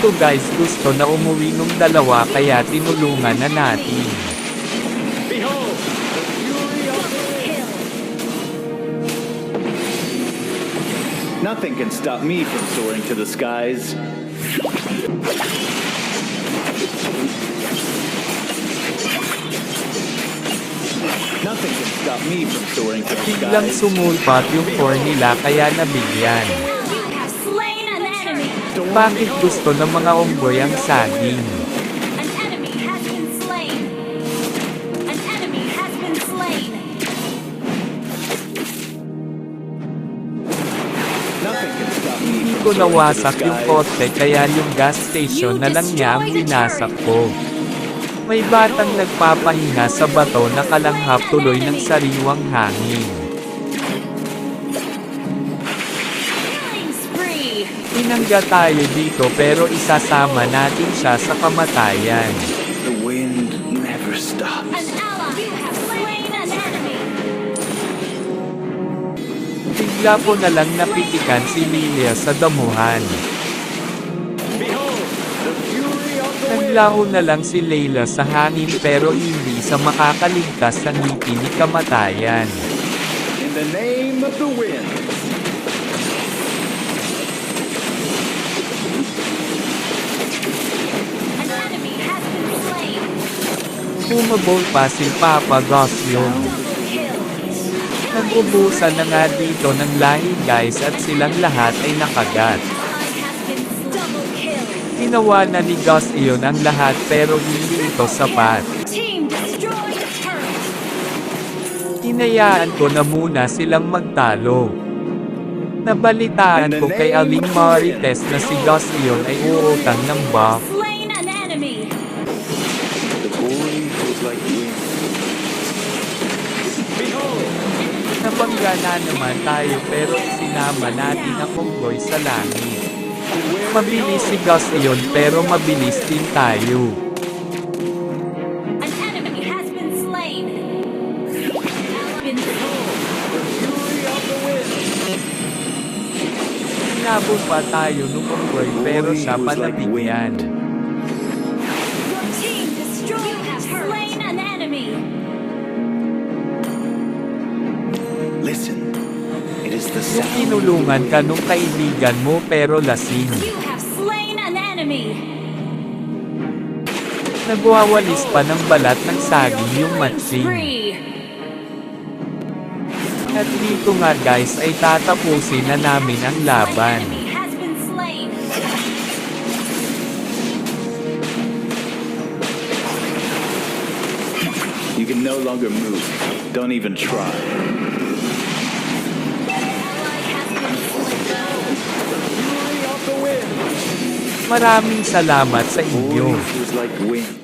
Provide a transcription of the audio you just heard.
Dito guys gusto na umuwi nung dalawa kaya tinulungan na natin. Behold, the fury of the wind. Nothing can stop me from soaring to the skies. Nothing can stop me from soaring to the Biglang skies. sumulpat yung core nila kaya nabigyan. You have slain an enemy. Bakit gusto ng mga onggoy ang saging? An enemy has been slain. An enemy has been slain. Nothing can stop me Hindi from ko soaring to the nawasak yung skies. kotse kaya yung gas station na lang niya ang winasak ko. May batang nagpapahinga sa bato na kalanghap tuloy ng sariwang hangin. Killing spree. Pinangga tayo dito pero isasama natin siya sa kamatayan. The wind never An stops. ally. You have slain an enemy. Bigla ko na lang napitikan si Lilia sa damuhan. Behold, the fury of the wind. Naglaho na lang si Layla sa hangin pero hindi sa makakaligtas sa ngipin ni kamatayan. In the name of the wind. An enemy has been slain. Bumabol pa si Papa Gosyon. Double kill. Nag-ubusan na nga dito ng lahi guys at silang lahat ay nakagat. Ally has been double kill. Ginawa na ni Gus iyon ang lahat pero hindi ito sapat. Team destroy the turret. Hinayaan ko na muna silang magtalo. Nabalitaan ko kay Aling Marites na si Gus iyon ay uutang ng buff. Slain an enemy. The boy who's like wind. Behold, Nabangga na naman tayo pero isinama natin ang onggoy sa langit. Mabilis si Gus iyon pero mabilis din tayo. An enemy has been slain. Been the fury of the wind. Hinabol pa tayo nung onggoy pero siya pa nabigyan. Your team destroyed. You have slain an enemy. Listen, it is the Yung sound. tinulungan ka nung kaibigan mo pero lasing. You have slain an enemy. Nagwawalis pa ng balat ng saging yung Killing matsing. spree. At dito nga guys ay tatapusin na namin ang laban. An enemy has been slain. You can no longer move. Don't even try. Ally has been slain. Fury of the wind. Maraming salamat sa Boy inyo. who's like wind.